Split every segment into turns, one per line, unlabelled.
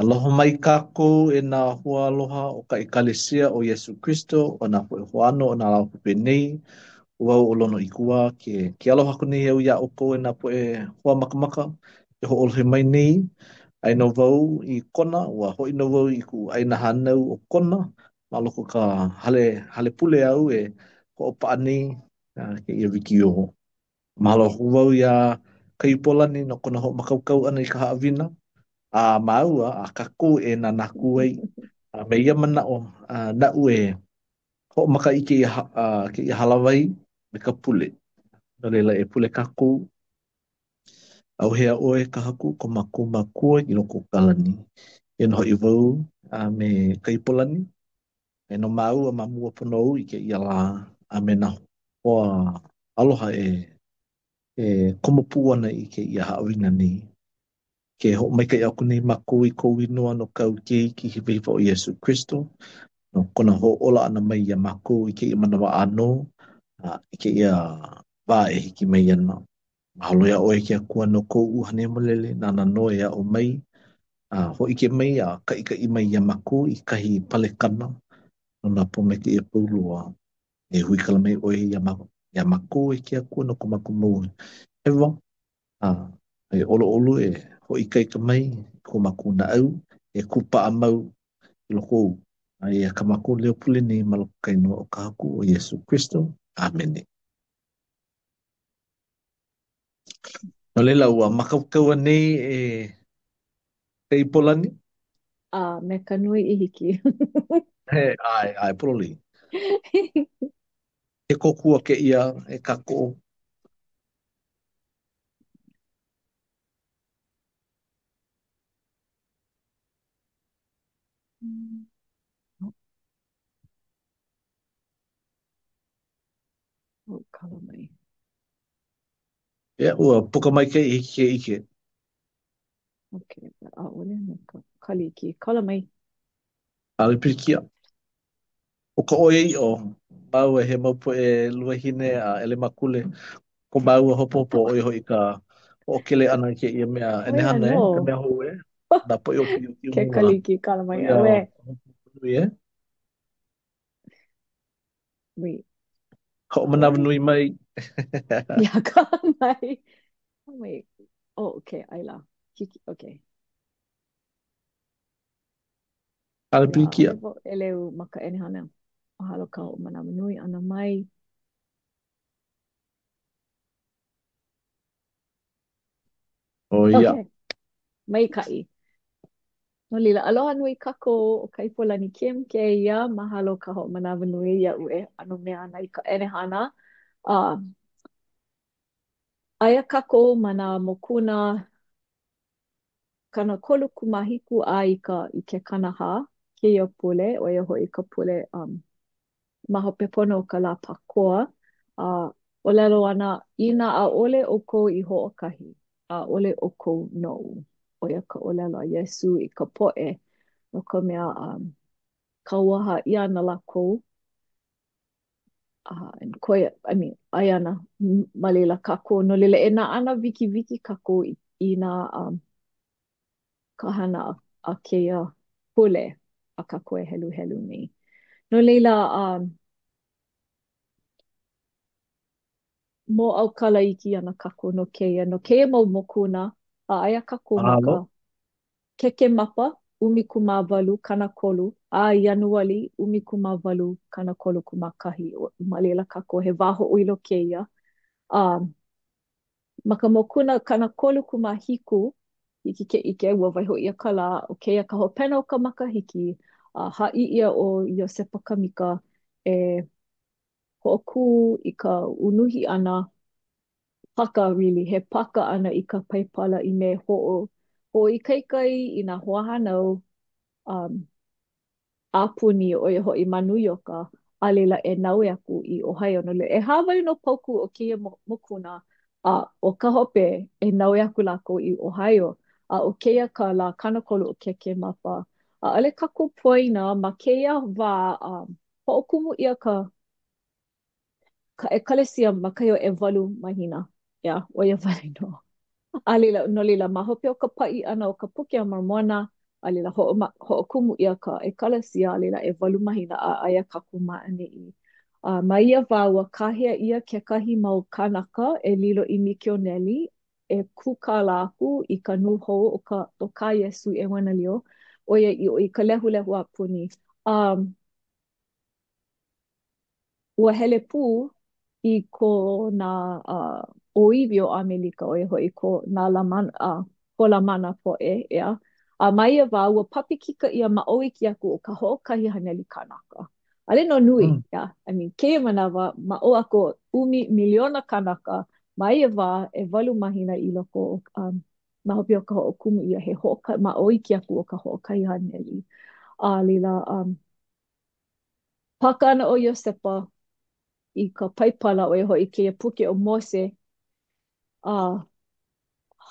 Aloha mai kākou e nā hua aloha o ka ekalesia o Yesu Christo o nā poe hoano o nā lau pepe nei. Ua o lono i kua ke aloha kone au ia o kou e nā poe hoa makamaka e ho olohe mai nei. Ai no vau i kona, ua hoi no vau i ku aina hanau o kona. Ma loko ka hale pule au e ho o paa nei ke ia wiki o. Mahalo hu vau ia kaipolani no kona ho makaukau ana i ka haawina. A maua a kaku e na naku ai me ia mana o na ue ho maka i ke ia halawai me ka pule no leila e pule kaku au hea oe ka haku ko maku makua i loko kalani e no i vau me kaipolani e no maua ma mua pono i ke ia la a me na hoa aloha komopu ana i ke ia haawina ni ke ho mai kai aku nei maku i kou inoa no kau ke ki hipa o Yesu Christo no kona ho ola ana mai ia maku i ke ia manawa ano i ke ia wā e hiki mai ana. Mahalo ia oe ke akua no kou uhane molele na na no ia o mai ho i ke mai ka ika i mai ia maku i kahi palekana no na po me ke ia paulua e hui kala mai oe ia maku i ke akua no ko maku mau. Hewa, e olo olo e ho i kaika mai ko maku na au e kupa a mau i loko au. Ai a ka maku leo pule ni maloko kainoa o ka haku o Yesu Christo. Amen. No leila ua makaukaua nei e polani.
Me ka nui i hiki.
He, ai, pololi. E kokua ke ia e kako.
Kala mai.
E ua puka mai ke i ke ike.
Okay, ole me ka kaliki. Kala mai.
Ale pirikia. O ka oe i o. Mau e he maupo e lua hine a ele makule. Ko mau a hopopo o i hoi ka o kele ana ke ia mea ene
Oia,
hana e, ka
no.
mea hou e. Na po i o pio ki
Ke
mua.
kaliki kala
O
mai.
ia
Oe.
nui e.
Wait.
Ka o manawa
Oe.
nui mai.
Ya, kala mai. Wait. Oh, okay. Aila. Hiki. Okay.
Ale
Ya,
pirikia.
ole vo eleu maka ene hana. Mahalo ka o mana nui ana mai.
O ia.
Okay. Mai kai. No lila, aloha nui kako o Kaipolani Kim ke ia, mahalo ka ho manawa nui ia ue, ano mea ana i ka ene hana. Uh, aia kako mana mokuna kana kolu kumahiku a i ke kanaha, ke ia pule, o ia hoi ka pule maho pepono o ka la pakoa. O lelo ana, ina a ole o ko i ho o kahi, a ole o ko nou. O ia ka o lelo a Yesu i ka poe, no ka mea kauaha ia na lako and koia I mean ayana malila kako no lele e na ana viki viki kako i na kahana a keia pule a kako e helu helu nei no leila mo au kala iki ana kako no keia mau mokuna a aya kako ma
Alo.
ka keke mapa umi kumavalu kana kolu a Januali umi kumavalu kana kolu kumakahi malila kako he waho uilo keia ma ka mokuna kana kolu kumahiku hiki ke ike ua waiho ia ka la o keia ka hopena o ka makahiki ha'i ia o Iosepa Kamika e ho'oku i ka unuhi ana paka really he paka ana i ka paipala i me ho i kaikai i nā hoa hanau apuni o ia ho'i ma New Yorka a leila e naue aku i Ohio no le e hawai no pauku o keia mokuna o ka hope e naue aku lako i Ohio o keia ka la kanakolu o keke mapa ale kaku poina ma keia wa ho'okumu ia ka ekalesia ma kaio e walu mahina o ia wale no a leila no leila ma hope o ka pa'i ana o ka puke a marmona Alila ho'okumu ia ka ekalesia alila e walumahina a aia kakuma ane. Ma ia wau a kahea ia ke kahi mau kanaka e lilo i Mikioneli e kukala aku i ka nuho o ka Yesu e wana lio o ia i ka lehu lehu a puni. Ua hele pū i ko na oiwi o Amerika o e hoi ko na lamana, ko lamana po e, ea. A mai ia wā, ua papikika ia ma oi ki aku o ka hoʻokahi haneli kanaka. Ale no nui,
Mm.
ea. I mean, keia manawa, ma o ako miliona kanaka, mai ia wā e walu mahina i loko ma hopi o ka hoʻokumu ia he hoʻoka, ma oi ki aku o ka hoʻokahi haneli. Lila, paka ana o Iosepa, i ka paipala o e hoi ke puke o Mose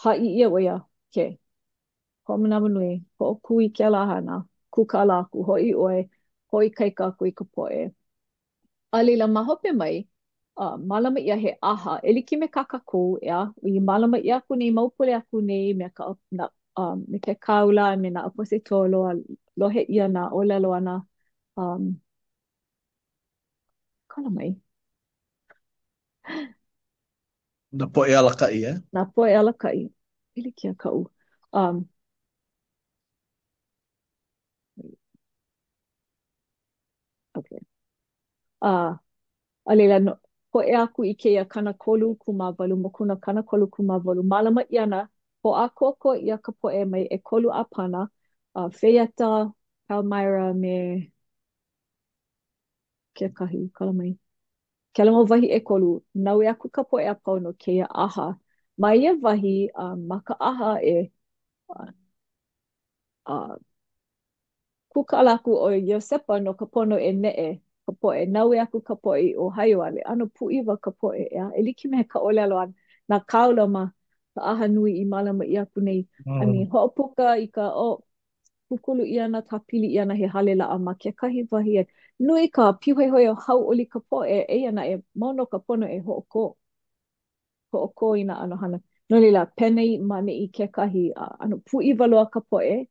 ha'i ia o ia ke ho manawa nui ho o kui ke lahana kukala aku hoi oe hoi kaika aku i ka poe a leila ma hope mai malama ia he aha e liki me kakaku ia i malama ia aku nei maupule aku nei me ka me ke kaula me na apose tolo a lohe ia na o lelo ana kala mai
Na po e ala kai, eh?
na poe ala kai e liki a kau okay a leila no, ko e aku i keia kana kolu kumawalu mo kuna kana kolu kumawalu malama iana po a koko ia ka poe mai e kolu a pana Feiata, Palmyra me ke kahi kala mai ke lamo wahi e kolu nau e aku ka poe a pau no keia aha mai ia wahi ma ka aha e uh, uh, kukalaku o Iosepa no ka pono e ne'e ka poe. Nau e aku ka poe i Ohio ale. Ano pu'iwa ka poe ea. E liki me ka ole alo an. Na kaula ma ka aha nui i malama i aku nei. I mean,
Mm.
ho'opuka i ka o kukulu i ana, tapili i ana he hale la ama ke kahi wahi e. Nui ka piuhehoi o hau oli ka poe e ana e mono ka pono e ho'oko i na ano hana. No lila, penei mane i ke kahi ano pu'iwa loa ka poe.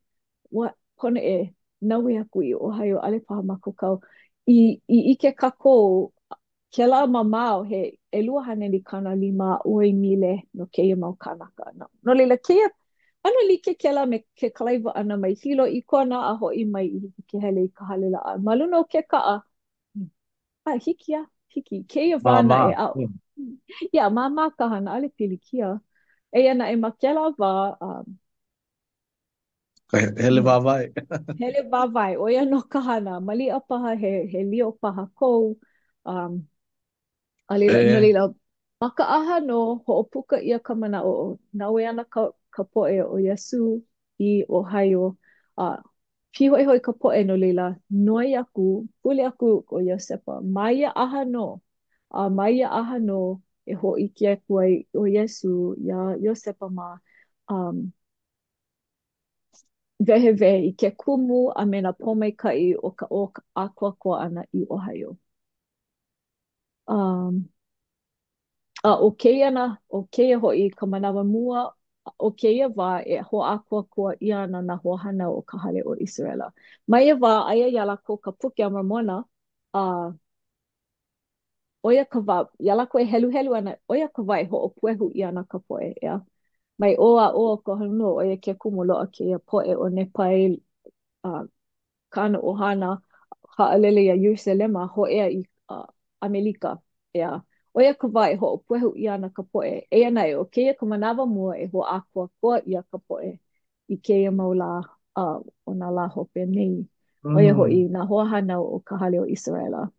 Wa kona e naui aku i Ohio ale paha ma kokau i ike kako ke la mamao he e lua haneli kana lima oi mile no keia mau kanaka no leila keia ana like ke la me ke kalaiwa ana mai hilo i kona a hoi mai i hiki ke hele i ka halela a maluna o ke kaa hiki a hiki keia vana e
Mama.
au
Mm.
ia mama ka hana ale pilikia e ana e makela va
Hele wawai.
hele wawai, o ia no ka hana, mali a paha he lio paha kou, a leila, no
E,
leila, maka aha no ho'opuka ia ka mana o naue ana ka poe o Yesu i Ohio, pihoi hoi ka poe no leila, noi aku, pule aku o Iosepa, mai a aha no, mai a aha no e ho'iki aku ai o Yesu, ia Iosepa ma, um, wehewe i ke kumu a me na pomaikai o ka o akoakoa ana i Ohio. Um, o keia na, o keia hoi ka manawa mua, o keia wā e ho akoakoa ia ana na hoahana o ka hale o Israela. Mai e wā aia iala ko ka puke a Mormona, oia ka wā, iala ko e helu helu ana, oia ka wā e ho o puehu i ana ka poe, ia. Mai o ko hanu oia ke kumu loa keia poe o Nepai, uh, kana ohana ha'alele ia Yerusalema ho ea i Amerika ea. Oia ka wai ho o puehu i ana ka poe. E ana e o keia ka manawa mua e ho akua koa ia ka poe i keia maula o nā la hope nei. Oia ho
mm.
i nā hoa hana o ka hale o Israela.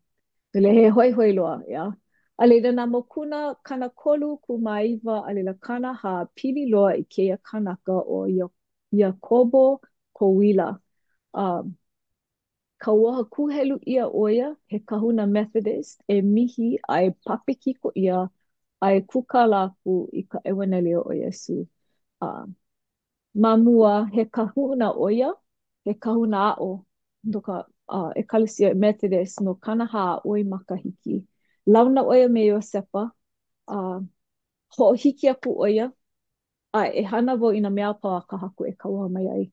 Ele he hoi hoi loa, ea. A leila nā mokuna kana kolu ku maiwa a leila kana ha pili loa i keia kanaka o Iakobo Kowila. Um, ka waha kuhelu ia oia he kahuna Methodist e mihi ai papikiko ia ai kukalaku i ka ewanelio o Yesu. Uh, Mamua he kahuna oia, he kahuna a'o no ka Ecclesia Methodist no kanaha oi makahiki. Launa oia me Iosepa, uh, ho'ohiki aku oia, e hana vo ina mea pā ka haku e kaua mai ai.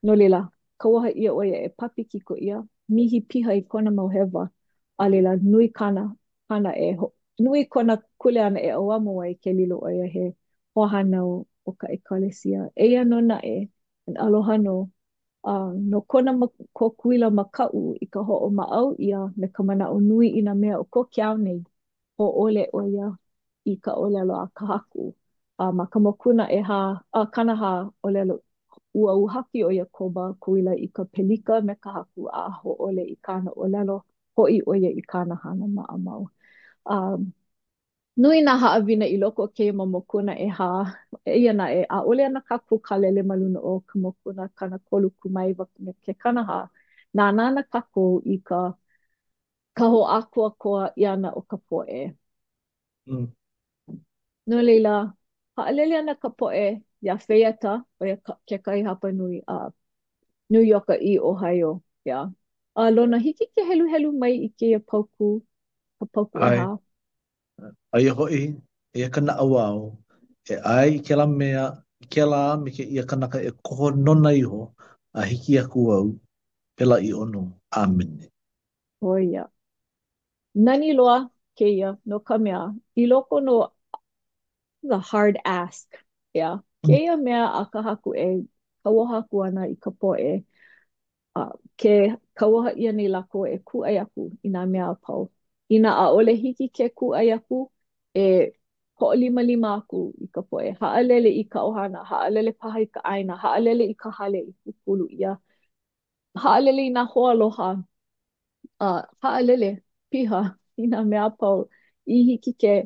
No leila, kauaha ia oia e papi kiko ia, mihi piha i kona mau hewa, a leila nui kana nui kona kule ana e auamo ai ke lilo oia he hoahana o ka ekalesia. Eia no na an aloha no, no kona ko kuila makau i ka ho o maau ia me ka mana o nui i na mea o ko kiao nei ho ole oia i ka ole alo a ka haku. Ma ka mokuna kana ha ole alo ua uhaki o ia koba kuila i ka pelika me ka haku a ho ole i kana o lalo ho i o ia i kana hana maa mau. Um, Nui nā haawina i loko o keia ma mokuna e ia na a ole ana kaku kalele ma luna o ka mokuna kana kolu kumai wa me ke kanaha. Nā nana kaku i ka ho akua koa i ana o ka poe.
Mm.
No leila, haalele ana ka poe ia wheiata o ia ke kai hapa nui a New York i Ohio, yeah. Lona hiki ke helu helu mai i ke ka pauku e
Ai,
ha.
ai hoi, e kana awao, e ai i ke la mea, i ke la me ke ia kanaka e koho nona iho, a hiki aku au, pela i ono, amene.
Oh, yeah. Nani loa ke ia no ka mea, i loko no the hard ask, yeah. Ke ia mea a ka haku e kawahaku ana i ka poe, ke kawaha ia nei lako e ku ai aku i nā mea a pau. Ina a ole hiki ke ku ai aku e ho'olima lima aku i ka poe. Haalele i ka ohana, haalele paha i ka aina, haalele i ka hale i kukulu ia. Haalele i nā hoa aloha, haalele piha i nā mea a pau i hiki ke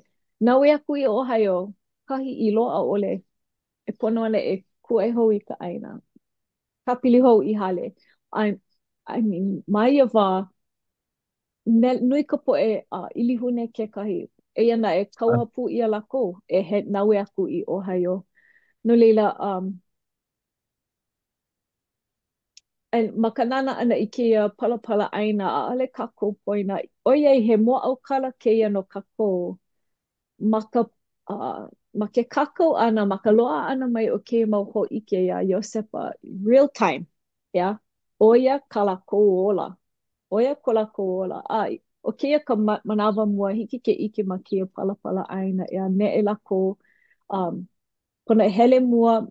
naue aku i Ohio, kahi i loa ole e pono ana e ku ai hou i ka aina. Kapili hou i hale. I mean, mai ia wā, nui ka poe i lihune kekahi. Eia na e kauhapu ia lako e he naue aku i Ohio. No leila, ma ka nana ana i keia palapala aina a ale kako poina. Oiai he mua au kala keia no kako ma ka ma ke kakau ana, ma ka loa ana mai o keia mau ho ike ia Iosepa, real time, yeah? Oia kala kou ola. Oia ko lākou ola. O keia ka manawa mua hiki ke ike ma keia palapala aina e a ne e lākou kona hele mua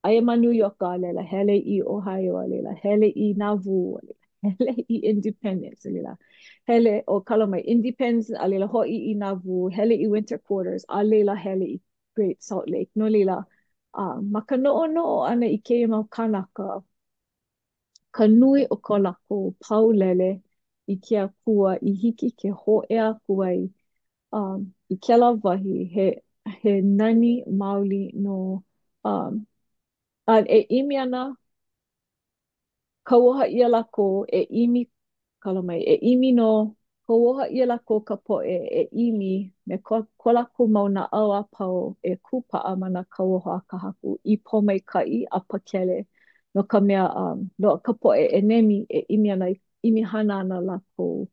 aia ma New York a lela, hele i Ohio a lela, hele i Nauvoo a lela, hele i Independence a lela, hele o kalamai Independence a lela hoi i Nauvoo, hele i Winter Quarters a lela hele i Great Salt Lake. No lela, ma ka no'o ana i keia mau kanaka ka nui o ko lako pau lele i ke akua i hiki ke ho'ea kuai i ke la wahi he nani maoli no e imi ana kauoha ia lako e imi kalamai e imi no kauoha ia lako ka po'e e imi me ko lako mau na au a pau e kupa'a mana kauoha a ka haku i pomaikai a pakele no ka mea no ka po'e e nemi e imi ana imi hana ana lako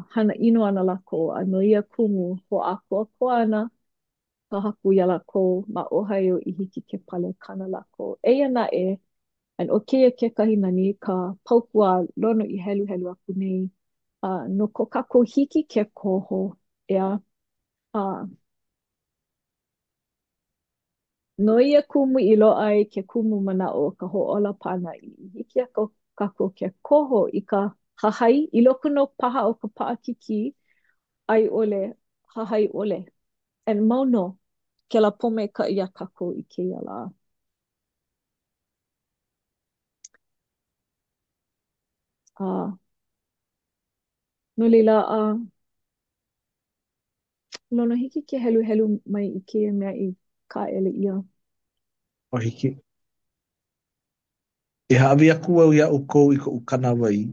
hana ino ana lako a no ia kumu ho a ko ana ka haku ia lako ma Ohio i hiki ke pale kana lako eia na an o keia kekahi nani ka paupua lono i helu helu aku nei no ko kako hiki ke koho ea uh, no ia kumu i lo ai ke kumu mana o ka ho'ola pana i hiki a ko kako ke koho i ka hahai i loko no paha o ka paʻakiki ai ole hahai ole and mauno ke la pome ka ia kako i keia la uh, no lila lono hiki ke helu helu mai i keia mea i ka ele ia
O hiki. E hawi aku au ia o kou i ko ukana wai,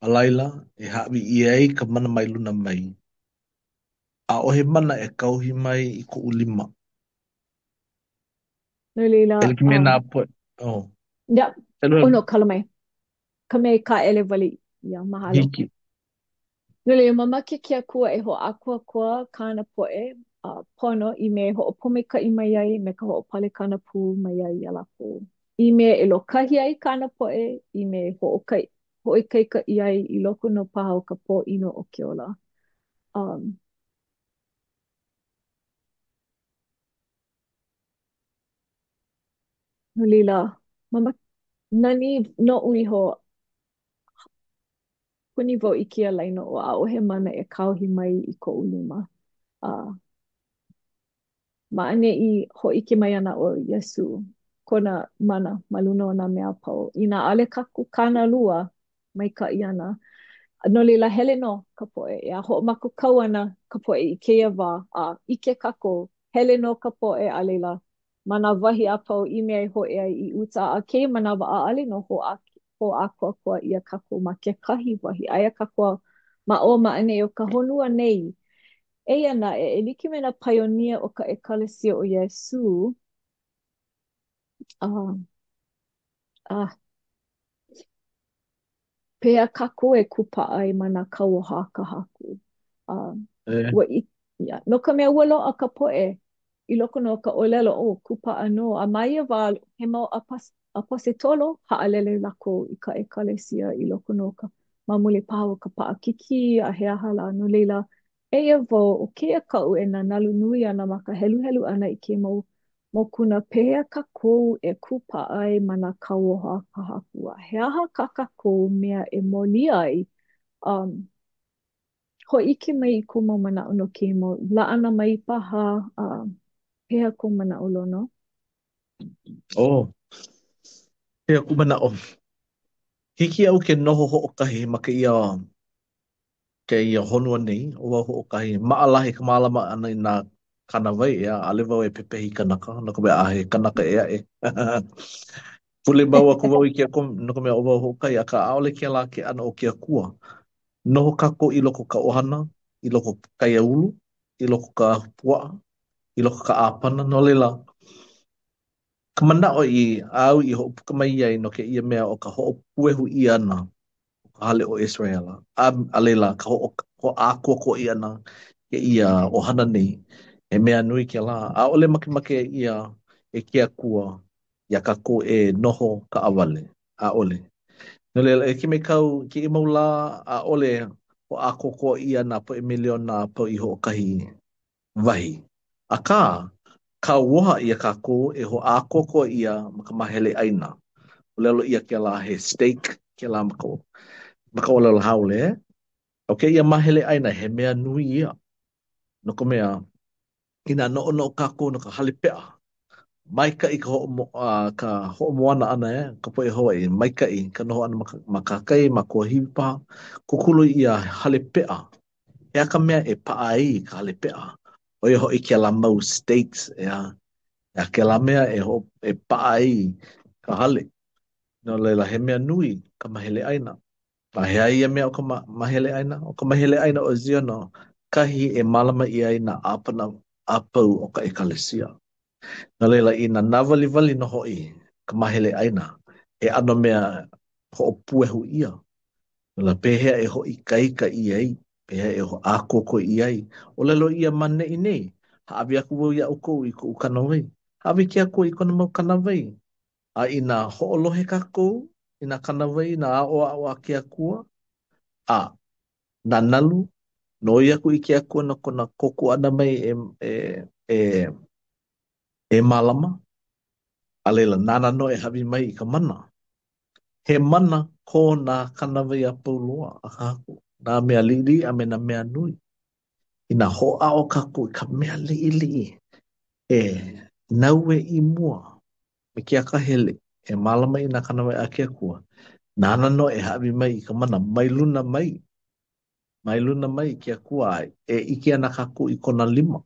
a laila, e hawi i ei ka mana mai luna mai. A ohe mana e kauhi mai i ko ulima.
no lila
E like me nā poe. Oh.
ya
Elu
ono kalamai ka mea ka ele wali ia mahalo
hiki.
no lila mamake ke akua e ho akua kua kana poe pono i me ho opome ka i mai ai me ka ho opale kana pu mai ai ala pu I me e lokahi ai kana po'e, i me ho'ikaika i ai i loko no paha o ka po ino o ke ola. Um, no lila, mama, nani no uiho puni vo i kia laino o a o he mana e kauhi mai i ko ulima. Uh, ma ane i ho'ike mai ana o Yesu, kona mana maluna o na mea pau. Ina ale kaku kana lua mai ka iana. No leila hele no ka poe. E a ho'omaku kau ana ka poe i keia wā. A ike kako hele no ka poe a leila. Mana wahi a pau i mea i ho'e ai i uta a ke mana wa a ale no ho a kua kua ia kako ma ke kahi wahi. Aia kakua ma o ma ane o ka honua nei. Eia na e like me na pioneer o ka ekalesia o Yesu. Uh, uh, Pea kaku e kupa ai mana kauoha ka haku.
E,
Ua i, ia. No ka mea ua loa ka poe, i loko no ka olelo o kupa ano, a mai e wā he mau apose tolo, haalele lako i ka ekalesia i loko no ka mamuli paha o ka paakiki a he ahala no leila. E ia vo o kea kau e na nalu nui ana ma ka helu helu ana i ke mau mo kuna pehea ka kou e kupa ai mana kauoha ka hakua. He aha ka kou mea e moli ai. Um, Ho ike mai i ko mau mana ono ke mo la ana mai paha pehea ko mana olono.
oh, he aku mana o. Hiki au ke noho ho'okahi ma ke ia honua nei, o wau ho'okahi. Maalahi ka maalama ana i nā kanawai ea, ale wau e pepehi kanaka, no ka mea ahe kanaka ea e. Pule mau aku wau i kia kom, no ka mea o wau ho'okahi, a ka aole ke la ke ana o kia kua. Noho kako i loko ka ohana, i loko ka iaulu, i loko ka pua, i loko ka āpana, no leila. Ka manao i au i ho'opuka mai ai no ke ia mea o ka ho'opuehu i ana, o ka hale o Israela. A leila, ka ho ākoko i ana ke ia ohana nei, e mea nui ke la. A ole make ia e kia kua, ia kako e noho ka awale. A ole. No leila, e ki me kau, ki i maula, a ole o ākoko i ana po e miliona po i ho'okahi wahi. A ka woha ia kako e ho ākoko ia ma ka mahele aina. O lelo ia ke la he steak ke la maka o lelo haole e. O ke ia mahele aina he mea nui ia. No ko mea ina no ono kako no ka hale pea. Maika i ka ho moana ana e. Ka poe hoa i maika i ka noho ana maka kai ma kua hipa. Kukulu ia hale pea. Ea ka mea e paa ai ka hale pea. O ia ho i ke la mau steaks ea. Ea ke la mea e paa ai ka hale. No leila he mea nui ka mahele aina. Pa he ia mea o ka mahele aina. O ka mahele aina o Ziono, kahi e malama i aina apana apau o ka ekalesia. No leila i na nawali wali no hoi ka mahele aina. E ano mea ho o puehu ia. No la pehea e ho i kaika i ai. Pehea e ho ākoko i ai. O lelo ia mane i nei. Haawi aku wau ia uko i ko ukanawai. Haawi ki ako i kona mau kanawai. A ina ho'olohe kākou, ina kanawai, ina a o a kia kua, a na nalu, no ia ku i kia kua na kona koku ana mai e, e malama, a leila nana no e hawi mai i ka mana. He mana ko na kanawai a pauloa a kākou. Nā mea lili a me na mea nui. Ina ho'a o kākou i ka mea li e naue i mua. Me kia ka hele, e malama i na kanawai a kia kua. Nana no e hawi mai i ka mana, mai luna mai. Mai luna mai ki a kua ai. E ike ana kaku i kona lima.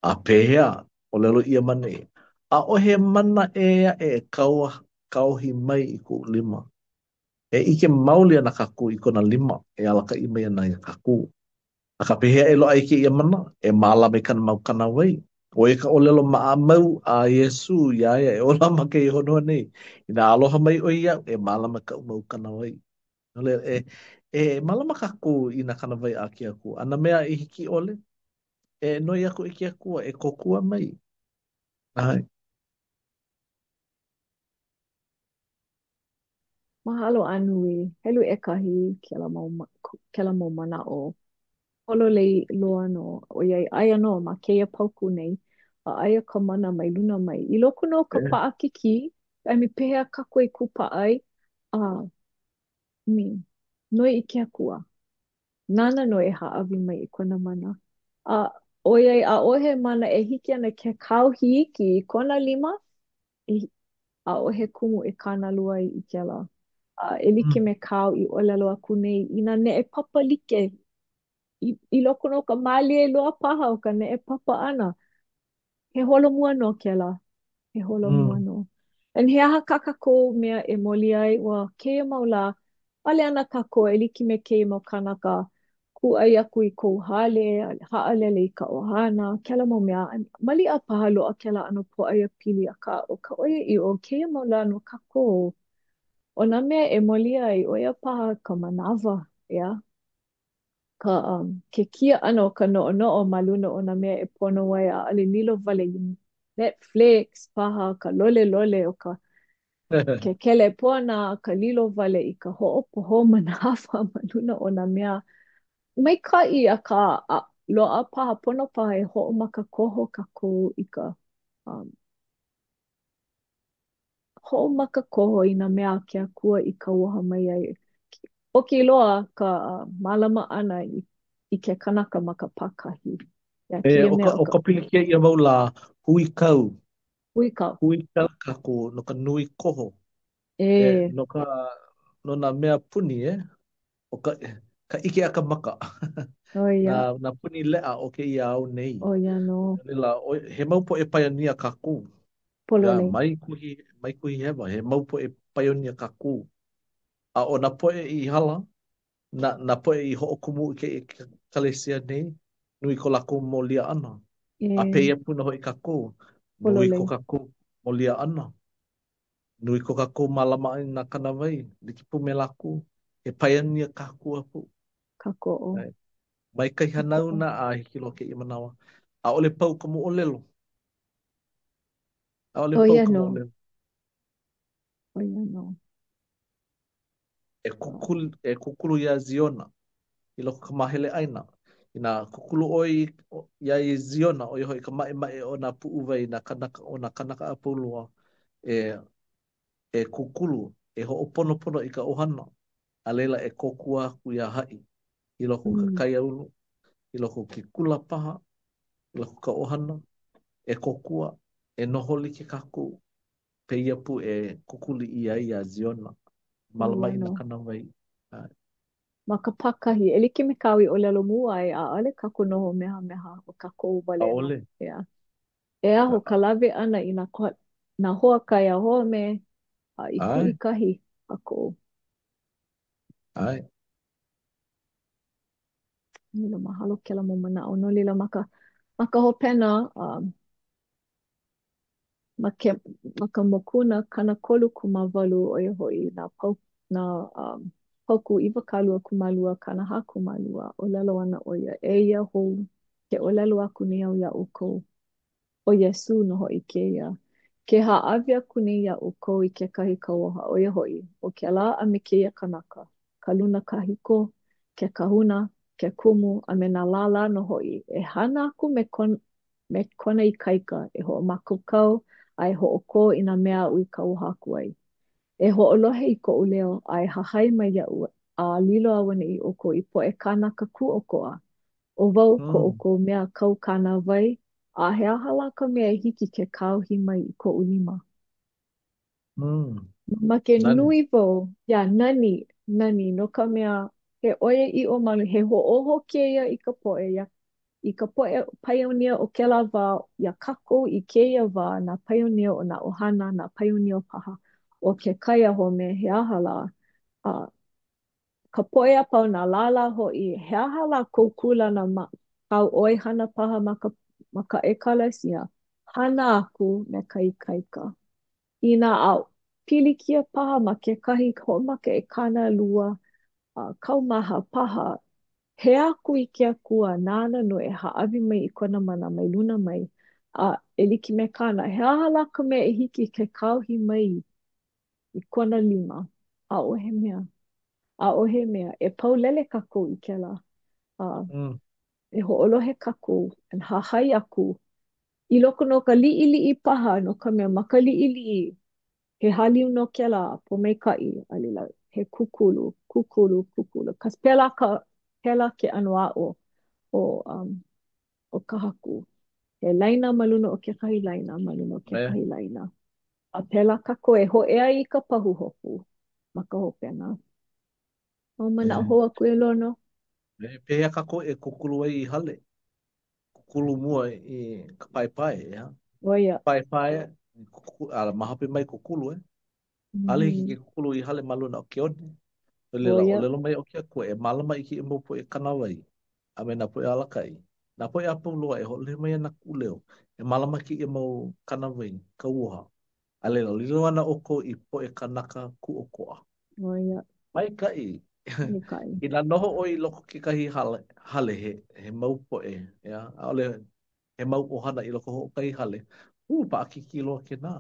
A pehea, o lelo ia mane. A o he mana e kauhi mai i ku lima. E ike mauli ana kaku i kona lima. E alaka i mai ana i kaku. A ka pehea e loa ike ia mana. E mala me kana mau kana wai. O e ka o lelo maa mau a Yesu iaia. E ola ma ke i honua nei. Ina aloha mai o ia. E mala me ka mau kana wai. Ole, malama kako i na kana vai a ki aku. Ana mea i hiki ole, e noi aku i ki aku, e kokua mai. Ai.
Mahalo anui, helu e kahi kela mau mana o hololei loa no o iai aia no ma keia pauku nei a aia ka mana mai luna mai. I loko no ka
Eh,
paakiki, ai mi pehea kako i kupa ai, a mi, noi i ke akua. Nana no e haawi mai i kona mana. A o iai a ohe mana e hiki ana ke kau hiiki i kona lima, i, a ohe kumu e kāna lua i ke la. E like
mm,
me kau i olelo aku nei, ina ne e papa like i loko no ka mali e loa paha o ka ne e papa ana. He holo mua no ke la, he holo mua
mm.
no. En he aha kaka ko mea e moli ai, wa keia maula, ale ana kako e liki me keia mau kanaka, ku ai aku i kou hale, haalele i ka ohana, kela mau mea, mali a paha loa kela ano po ai a pili a ka, o ka oia i o keia maula no kako, o na mea e moli ai, oia paha ka manawa, ia. Ke kia ano ka no ma luna o na mea e pono ai a ale lilo vale i Netflix paha ka lole lole o ka ke kele pona ka lilo vale i ka ho'opoho manawa ma luna o na mea mai ka i a ka loa paha pono paha e ho'omaka koho ka ko i ka um, ho'omaka koho i na mea ke akua i ka uaha mai ai o ki loa ka malama ana i ke kanaka ma ka pakahi. Ia kia mea o
O
ka
ka pilikia ia mau la hui kau.
uika.
Hui kau kako no ka nui koho.
E,
No ka, no na mea puni o ka, ka ike a ka maka.
oia,
Na puni lea o ke ia au nei.
oia no,
Lila, he mau po e paiania kako. Ia,
polole.
mai kuhi hewa. He mau po e paiania kako. A o na po e i hala, na po e i hookumu i ke kalesia nei. Nui ko lako mo lia ana. A
E,
peia puna hoi kako. Nui ko
polole.
kako mo lia ana. Nui ko kako malama i nā kanawai. Liki pu me lako. He paiania kako apu.
Kako o.
Ai. Mai kai
Kako
hanau
o.
na a hiki lo ke i manawa. A ole pau ka mo olelo. A ole pau
Oia
ka mo
no,
olelo.
oia no.
E kukulu ia Ziona. I loko ka mahele aina. I nā kukulu oi ia i Ziona. O i hoi ka mae mae o nā puuwai na kanaka o nā kanaka a paulua. E, e kukulu. E ho opono pono i ka ohana. A leila e kokua ku ia hai. I loko ka
Mm,
kai aulu. I loko ki kula paha. I loko ka ohana. E kokua. E noholi ke kaku. Peia pu e kukuli i a Ziona.
oia
Malamai na
no.
kanawai.
Ma ka pakahi, e like me kawi o lelo mua ai, a ale kako noho meha meha o kako
A
ubalena.
ole.
Ia. E aho ka lawe ana i na hoa kai a hoa me, a i ku i
Ai.
kahi kako.
Ai.
Nila mahalo ke la mo mana o no lila maka hopena, ma ke ma ka mokuna kana kolu kumawalu o ia hoi na pauku iwa kalua kumalua kana ha kumalua o lalo ana o ia e ia hou ke o lalo aku ni au ia uko o Yesu no hoi ke ia ke haawi aku ni ia uko i ke kahi kauaha o ia hoi o ke la a me ke ia kanaka ka luna kahiko ke kahuna ke kumu a me na lala no hoi e hana aku me kona i kaika e ho makukau ai ho ko ina mea ui kau haku ai. E ho olohe i ko uleo ai hahai mai ia ua a lilo awane i oko i po e kanaka ku oko a. O wau ko
Mm.
oko mea kau kana vai a he ahala ka mea hiki ke kau hi mai i ko ulima.
Mm.
Ma ke
Nani.
nui vo, ya nani no ka mea he oe i o malu he ho oho ke ia i ka poe ia i ka poe pioneer o ke la wā ia kako i ke ia wā na pioneer o na ohana na pioneer paha o ke kai a home he ahala a ka poe a pau na lala ho i he ahala koukula na kau oi hana paha ma ka e kalasia hana aku me kai kaika ina au pili kia paha ma ke kahi ho ma ke e kana lua kaumaha paha he aku i ke akua nana no e haawi mai i kona mana mai luna mai e liki me kana he aha laka me e hiki ke kauhi mai i kona lima ʻaʻohe mea, ʻaʻohe mea. E paulele kākou i kēlā. Uh,
Mm.
e hoʻolohe kākou, e hahai aku. I loko no ka liʻiliʻi paha, no ka mea maka liʻiliʻi, he haliu no kēlā, po maikaʻi, alila, he kukulu, kukulu, kukulu. Kas pēlā ke anu aʻo o ka haku. He laina ma luna o kekahi laina, ma luna o
Eh,
kekahi laina. A pēlā kākou e hoʻea i ka pahu hopu, ma ka hopena. O mana o
eh,
hoa ku e lono.
pehea kako e kukulu ai i hale. Kukulu mua i ka paipai, ya.
Oia.
Paipai, ala mahape mai kukulu, eh. Ale hiki ke
Mhm.
kukulu i hale maluna o ke one. O
Oia.
lelo mai o ke kua, e malama i ki e mo po e kanawai. A me na po e alakai. Na po e apau loa e ho le mai ana kuleo. E malama ki e mo kanawai, ka uha. A lelo, lilo ana oko i po e kanaka ku okoa.
Oia.
Mai kai.
Mikai.
I na noho o i loko ke kahi hale he mau po e. Ya, a ole he mau ohana i loko ho kai hale. Pa aki ki loa ke nā.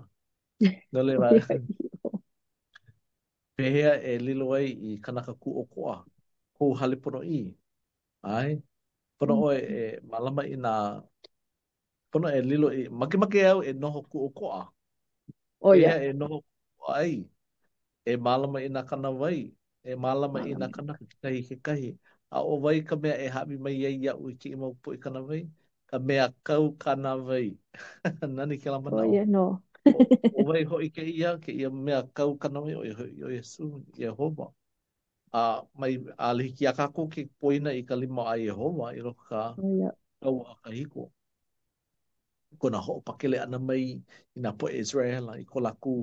No le la,
Oia. Iho.
pehea e lilo ai i kanaka ku okoa. Kou hale pono i. Ai, pono o
Mhm.
e malama i nā, pono e lilo i, make au e noho ku okoa. Pehea
Oia.
e noho ku ai. E malama i nā kana wai. E malama i nā
Malama.
kana kahi ke kahi. A o wai ka mea e hapi mai ai iau i ki i mau po i kana wai. Ka mea kau kana wai. Nani ke la mana o.
Oia no.
O wai ho i ke ia mea kau kana wai o Yesu, Yehova. Mai a lihiki a kako ke poina i ka lima a Yehova i roka ka
Oia.
kau a ka hiko. Ko na ho pakele ana mai i na po Israel i ko laku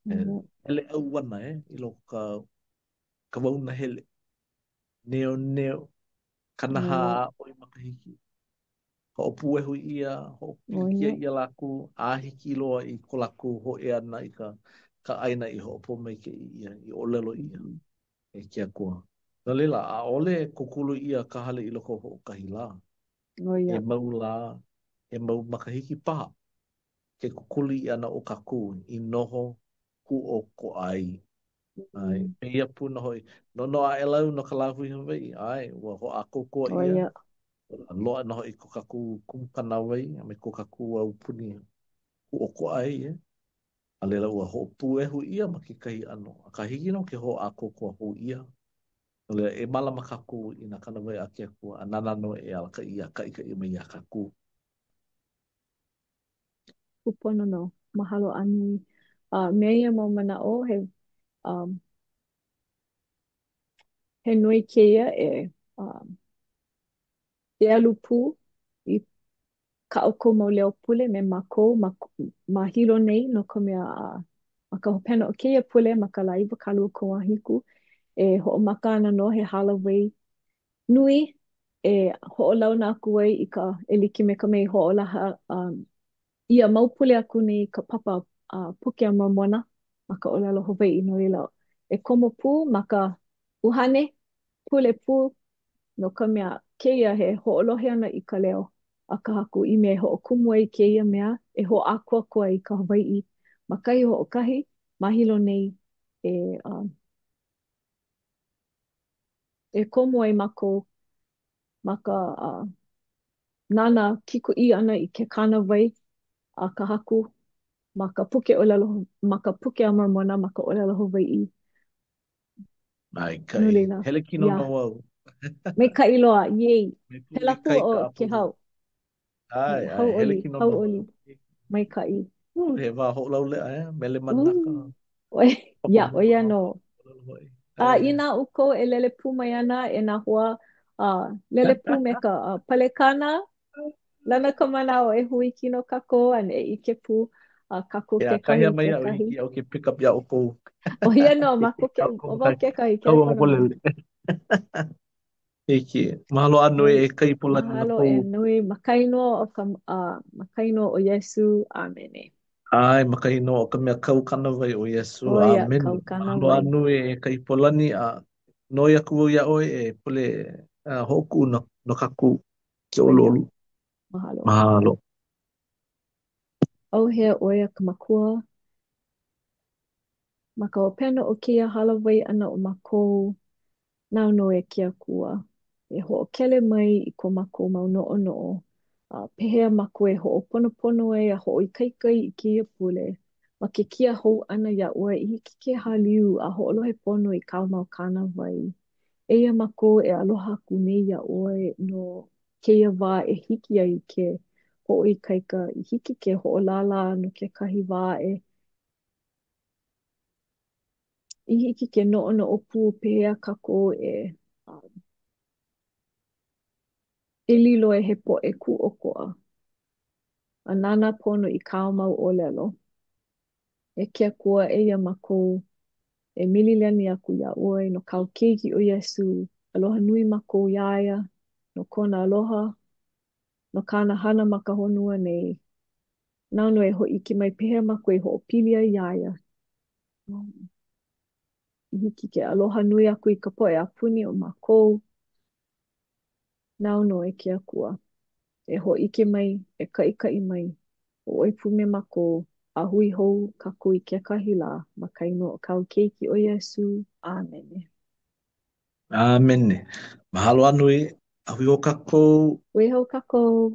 Oia.
ele au wana i lo ka wauna hele. Neo neo kanaha
Oia.
o i makahiki. Ho o puehu ia, ho o pilikia
Oia.
ia laku, a hiki loa i ko laku ho e ana i ka aina i ho o po mai ke ia, i o lelo ia,
Mhm.
e kia kua. No leila, a ole kukulu ia ka hale i loko ho o kahi la. E
Oia.
mau la, e mau makahiki paha. Ke kukuli i ana o kaku i noho ku o ko ai. Ai,
Mhm.
me ia puna hoi. No no a elau no ka lahui Hawaii. Ai, ua ho a kokoa ia.
Oia.
Loa na hoi ko kaku kumkana wai. A me ko kaku au puni ku o ko ai. A lela ua ho pu e hu ia ma ke kai ano. A ka hiki no ke ho a kokoa hu ia. A lela e mala ma kaku i na kana wai a ke kua. A nana no e ala ka ika i me ia kaku.
Kupono no. Mahalo ani. Mea ia mau mana o um, he nui keia e alu pū i ka o ko mau leo pule me mako ma hilo nei no ka mea ma ka hopena o keia pule ma ka laiwa kalu o ko ahiku e ho o maka ana no he hala wei nui e ho o launa aku wei i ka e liki me ka mei ho o laha ia maupule aku nei ka papa puke a mamona ma ka olelo Hawaii no ila e komo pu ma ka uhane pule pu no ka mea keia he ho'olohe ana i ka leo a ka haku i mea ho'okumu ai keia mea e ho'akua kua i ka Hawaii ma kai ho'okahi mahilo nei e, uh, e komo ai mako ma ka nana kiku i ana i ke kana wai a ka haku ma ka puke olelo ma ka puke a mamona ma ka olelo Hawaii
Ai
no
kai.
leila
Hele kino no
ya
au.
me ka iloa yay
Me
he
puli
lapu
kai
o
ka
ke
apuru.
hau
Ai, hele kino
hau
no
oli
au.
mai ka i
He wā ho lau lea mele manaka.
uh, oi
Papa
ya
mua
oia
a
no
papa hoi.
I nā uko e lele pū mai ana e nā hoa lele pū me ka palekana lana ka mana o e hui kino kako an e ike pū kako
Ia,
kekahi
mai au
kekahi
hiki au ke pick up ia o kou.
oia no
Hiki,
mako ke
au
o
kou
wau
kai.
kekahi ke
Kau o
pono no
mole. Hiki. Mahalo anu
oi
e kai pulani na
mahalo
kou.
e nui makaino o ka makaino o Yesu amene
Ai, makahino o ka mea kau kana vai o Yesu.
oia
Amen.
kaukana
Mahalo
wai
anu e kai pulani a noi aku ia oe e pule hoku no kaku ke
oia
ololu.
mahalo
Mahalo.
au hea oia ka makua Ma ka opena o kia halawai ana o mākou nau no e kia kua. E ho'okele mai i ko mākou mau no'o no'o. Pehea mākou e ho'oponopono e a ho'oikaikai i kia pule. Ma ke kia hou ana ia ua i hiki ke haliu a ho'olohe pono i kau mau kana wai. Eia mākou e aloha aku nei ia ua no keia wā e hiki ai ke ho'oikaika i hiki ke ho'olala no ke kahi wā i hiki ke no'o no'o pu pehea kako e lilo e he po'e ku oko'a. A nana pono i kao mau o lelo. E kia kua eia mākou e milileni aku ia oi no kau keiki o Yesu. Aloha nui mākou iaia no kona aloha no kana hana maka honua nei. Nau e ho iki mai pehea mākou e ho o pilia iaia. I hiki ke aloha nui aku i ka po'e a puni o mākou. Nau e kia kua. E ho ike mai, e kai mai. O oipu me mako, a hui hou kaku i ke kahila, ma kaino o kau keiki o Yesu. Amen.
阿 mene. Mahalo anu e, ahui o kako.
Ui hou kako.